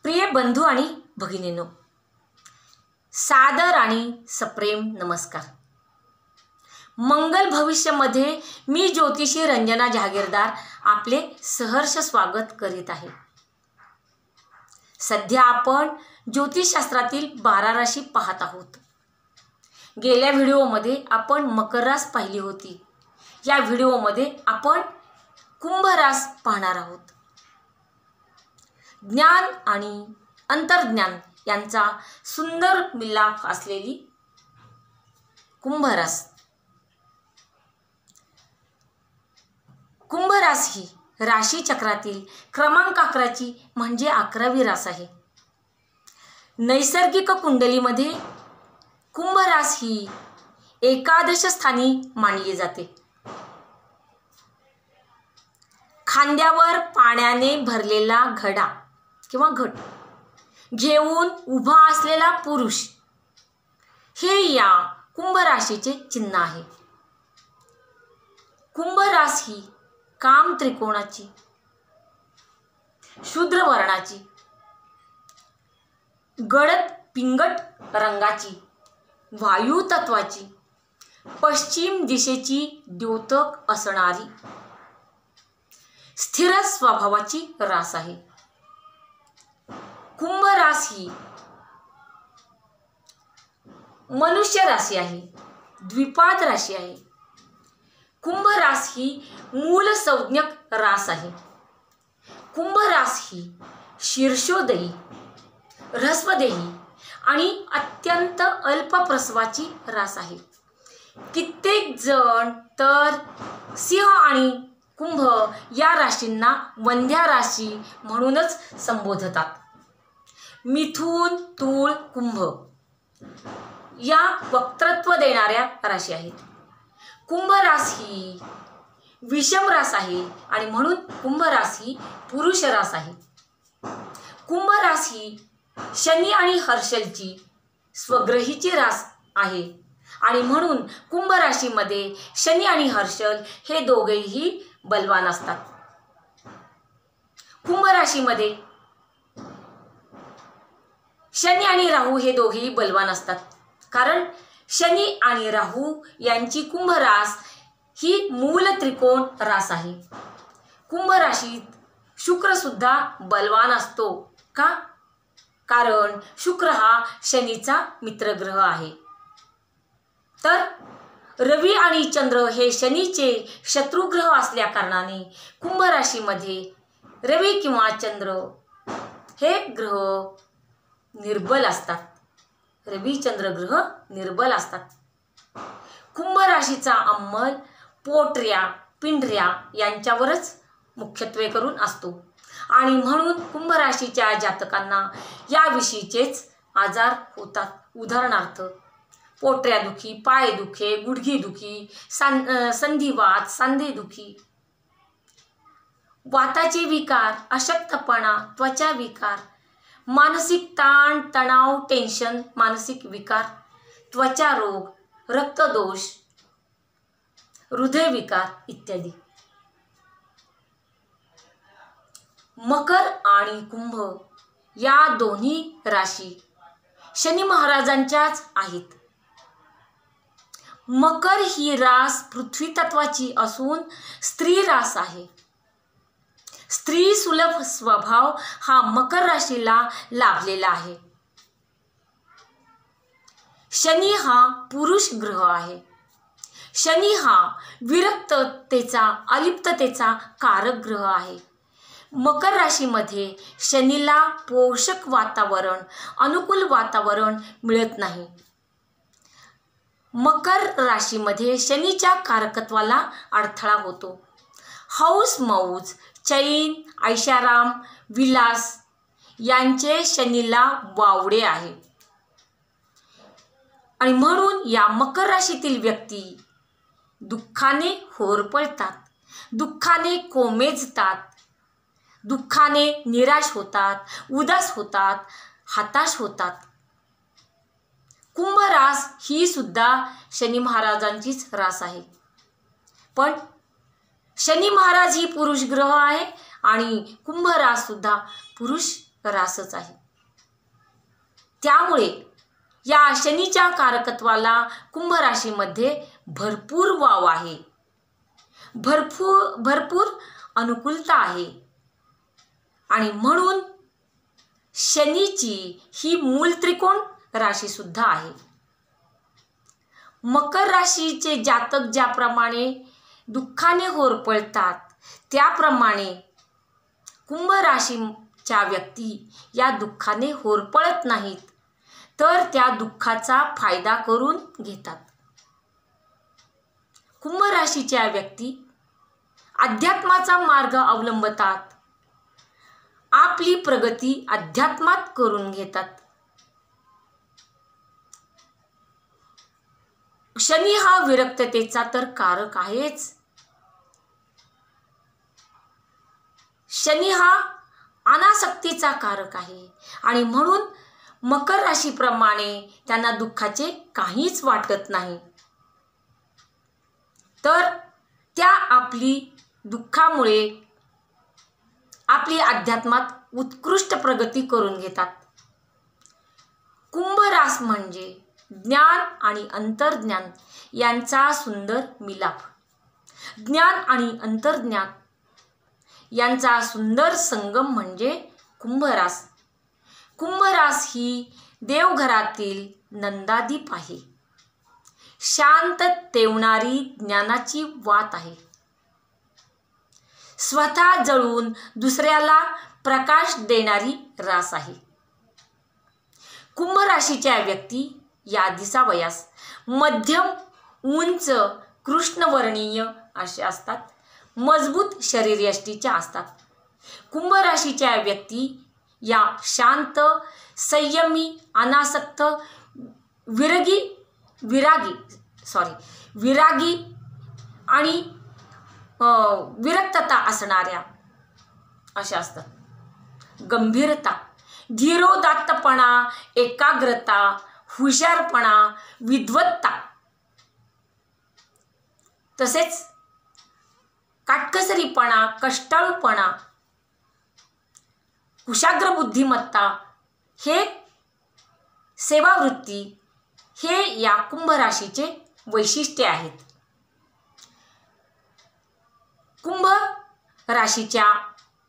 प्रिय बंधू आणि भगिनींनो, सादर आणि सप्रेम नमस्कार. मंगल भविष्यामध्ये मी ज्योतिषी रंजना जहागीरदार आपले सहर्ष स्वागत करीत आहे. सध्या आपण ज्योतिषशास्त्रातील 12 राशी पाहत आहोत. गेल्या व्हिडिओमध्ये आपण मकर रास पाहिली होती. या व्हिडिओमध्ये आपण कुंभ रास पाहणार आहोत. ज्ञान आणि अंतर्ज्ञान यांचा सुंदर मिलाफ असलेली कुंभ रास. कुंभ रास ही राशी चक्रातील क्रमांक 11ची म्हणजे 11वी रास आहे. नैसर्गिक कुंडलीमध्ये कुंभ रास ही एकादश स्थानी मानली जाते. खांद्यावर पाण्याने भरलेला घडा किंवा घट घेऊन उभा असलेला पुरुष हे या कुंभ राशीचे चिन्ह आहे. कुंभ रास ही काम त्रिकोणाची, शूद्र वर्णाची, गडद पिंगट रंगाची, वायू तत्वाची, पश्चिम दिशेची द्योतक असणारी स्थिर स्वभावाची रास आहे. कुंभ रास ही मनुष्य राशी आहे, द्विपाद राशी आहे. कुंभ रास ही मूल संज्ञक रास आहे. कुंभ रास ही शीर्षोदयी, ऱ्हस्वदेही आणि अत्यंत अल्प प्रसवाची रास आहे. कित्येक जण तर सिंह आणि कुंभ या राशींना वंध्या राशी म्हणूनच संबोधतात. मिथुन, तूळ, कुंभ या वक्तृत्व देणाऱ्या राशी आहेत. कुंभ रास ही विषम रास आहे आणि म्हणून कुंभ रास ही पुरुष रास आहे. कुंभ रास ही शनी आणि हर्षलची स्वग्रहीची रास आहे आणि म्हणून कुंभ राशीमध्ये शनी आणि हर्षल हे दोघेही बलवान असतात. कुंभ राशीमध्ये शनी आणि राहू हे दोघेही बलवान असतात, कारण शनी आणि राहू यांची कुंभ रास ही मूल त्रिकोण रास आहे. कुंभ राशीत शुक्र सुद्धा बलवान असतो. का? कारण शुक्र हा शनीचा मित्रग्रह आहे. तर रवी आणि चंद्र हे शनीचे शत्रुग्रह असल्या कारणाने कुंभ राशीमध्ये रवी किंवा चंद्र हे ग्रह निर्बल असतात. रवी चंद्र ग्रह निर्बल असतात. कुंभ राशीचा अंमल पोटऱ्या, पिंढऱ्या यांच्यावरच मुख्यत्वे करून असतो आणि म्हणून कुंभ राशीच्या जातकांना याविषयीचेच आजार होतात. उदाहरणार्थ पोटऱ्यादुखी, पायदुखे, गुडघेदुखी, संधिवात, सांधेदुखी, वाताचे विकार, अशक्तपणा, त्वचा विकार, मानसिक ताण तणाव, टेन्शन, मानसिक विकार, त्वचा रोग, रक्तदोष, हृदयविकार इत्यादी. मकर आणि कुंभ या दोन्ही राशी शनी महाराजांच्याच आहेत. मकर ही रास पृथ्वी तत्वाची असून स्त्री रास आहे. स्त्री सुलभ स्वभाव हा मकर राशीला लाभलेला आहे. शनी हा पुरुष ग्रह आहे. शनी हा विरक्ततेचा, अलिप्ततेचा कारक ग्रह आहे. मकर राशीमध्ये शनीला पोषक वातावरण, अनुकूल वातावरण मिळत नाही. मकर राशीमध्ये शनीच्या कारकत्वाला अडथळा होतो. हौस मौज, चैन, ऐशाराम, विलास यांचे शनीला वावडे आहे आणि म्हणून या मकर राशीतील व्यक्ती दुःखाने होरपळतात, दुःखाने कोमेजतात, दुःखाने निराश होतात, उदास होतात, हताश होतात. कुंभ रास ही सुद्धा शनी महाराजांचीच रास आहे. पण शनी महाराज ही पुरुष ग्रह आहे आणि कुंभ रास सुद्धा पुरुष रासच आहे. त्यामुळे या शनीच्या कारकत्वाला कुंभ राशीमध्ये भरपूर वाव आहे, भरपूर अनुकूलता आहे. आणि म्हणून शनीची ही मूल त्रिकोण राशी सुद्धा आहे. मकर राशीचे जातक ज्याप्रमाणे दुःखाने होरपळतात, त्याप्रमाणे कुंभ राशीच्या व्यक्ती या दुःखाने होरपळत नाहीत, तर त्या दुःखाचा फायदा करून घेतात. कुंभ राशीच्या व्यक्ती अध्यात्माचा मार्ग अवलंबतात, आपली प्रगती अध्यात्मात करून घेतात. शनी हा विरक्ततेचा तर कारक आहेच. शनी हा अनासक्तीचा कारक आहे आणि म्हणून मकर राशीप्रमाणे त्यांना दुःखाचे काहीच वाटत नाही, तर त्या आपली दुःखामुळे आपली अध्यात्मात उत्कृष्ट प्रगती करून घेतात. कुंभ रास म्हणजे ज्ञान आणि अंतर्ज्ञान यांचा सुंदर मिलाप, ज्ञान आणि अंतर्ज्ञान यांचा सुंदर संगम म्हणजे कुंभ रास. कुंभ रास ही देवघरातील नंदादीप आहे, शांत तेवणारी ज्ञानाची वात आहे, स्वतः जळून दुसऱ्याला प्रकाश देणारी रास आहे. कुंभ राशीच्या व्यक्ती या दिसावयास मध्यम उंच कृष्णवर्णीय असे असतात, मजबूत शरीरयष्टीच्या असतात. कुंभ राशीच्या व्यक्ती या शांत, संयमी, अनासक्त, विरागी आणि विरक्तता असणाऱ्या अशा असतात. गंभीरता, धीरोदात्तपणा, एकाग्रता, हुशारपणा, विद्वत्ता, तसेच काटकसरीपणा, कष्टाळूपणा, कुशाग्र बुद्धिमत्ता, हे सेवावृत्ती हे या कुंभ राशीचे वैशिष्ट्य आहेत. कुंभ राशीच्या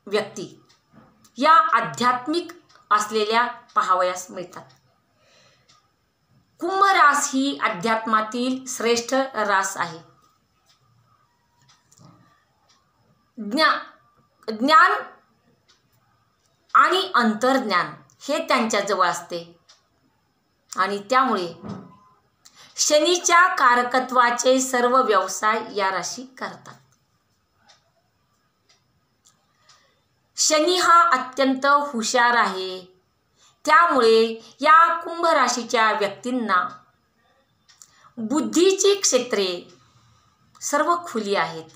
व्यक्ती या आध्यात्मिक असलेल्या पाहावयास मिळतात. कुंभ रास ही अध्यात्मातील श्रेष्ठ रास आहे. ज्ञान आणि अंतर्ज्ञान हे त्यांच्याजवळ असते आणि त्यामुळे शनीच्या कारकत्वाचे सर्व व्यवसाय या राशी करतात. शनी हा अत्यंत हुशार आहे, त्यामुळे या कुंभ राशीच्या व्यक्तींना बुद्धीची क्षेत्रे सर्व खुली आहेत.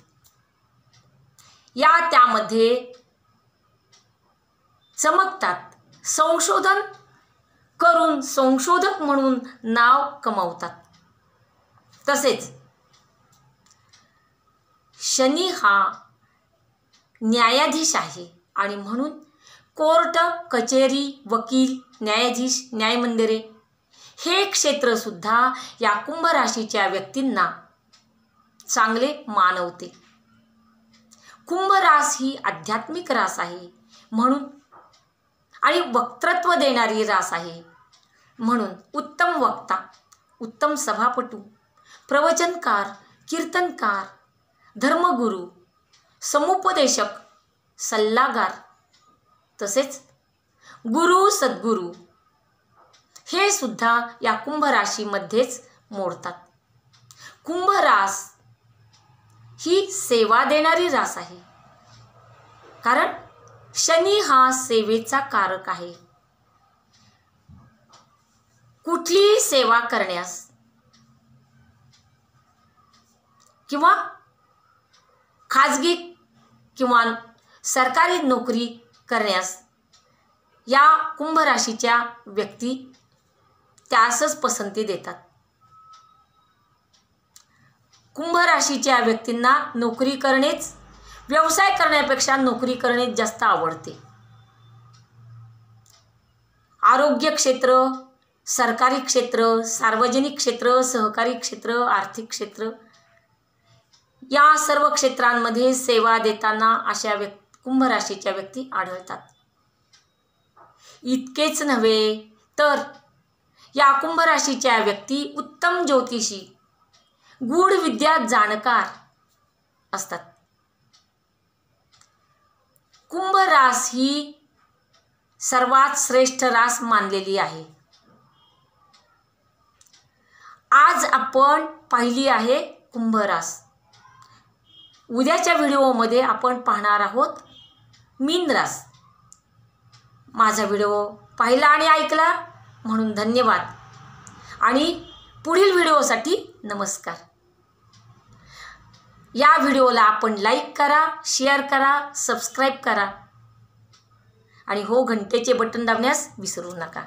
या त्यामध्ये चमकतात, संशोधन करून संशोधक म्हणून नाव कमावतात. तसेच शनी हा न्यायाधीश आहे आणि म्हणून कोर्ट, कचेरी, वकील, न्यायाधीश, न्यायमंदिरे हे क्षेत्र सुद्धा या कुंभ राशीच्या व्यक्तींना चांगले मानवते. कुंभ रास ही आध्यात्मिक रास आहे म्हणून आणि वक्तृत्व देणारी रास आहे म्हणून उत्तम वक्ता, उत्तम सभापटू, प्रवचनकार, कीर्तनकार, धर्मगुरू, समुपदेशक, सल्लागार, तसेच गुरु, सद्गुरू हे सुद्धा या कुंभ राशीमध्येच मोडतात. कुंभ रास ही सेवा देणारी रास आहे, कारण शनी हा सेवेचा कारक आहे. कुठलीही सेवा करण्यास किंवा खाजगी किंवा सरकारी नोकरी करण्यास या कुंभ राशीच्या व्यक्ती त्यासच पसंती देतात. कुंभ राशीच्या व्यक्तींना नोकरी करणेच, व्यवसाय करण्यापेक्षा नोकरी करणे जास्त आवडते. आरोग्य क्षेत्र, सरकारी क्षेत्र, सार्वजनिक क्षेत्र, सहकारी क्षेत्र, आर्थिक क्षेत्र या सर्व क्षेत्रांमध्ये सेवा देताना अशा कुंभ राशीच्या व्यक्ती आढळतात. इतकेच नव्हे तर या कुंभ राशीच्या व्यक्ती उत्तम ज्योतिषी, गूढ विद्या जाणकार असतात. कुंभ रास ही सर्वात श्रेष्ठ रास मानलेली आहे. आज आपण पाहिली आहे कुंभ रास. उद्याच्या व्हिडिओमध्ये आपण पाहणार आहोत मीन रास. माझा व्हिडिओ पाहिला आणि ऐकला म्हणून धन्यवाद आणि पुढील व्हिडिओसाठी नमस्कार. या व्हिडिओला आपण लाईक करा, शेअर करा, सबस्क्राईब करा आणि हो घंटेचे बटन दाबण्यास विसरू नका.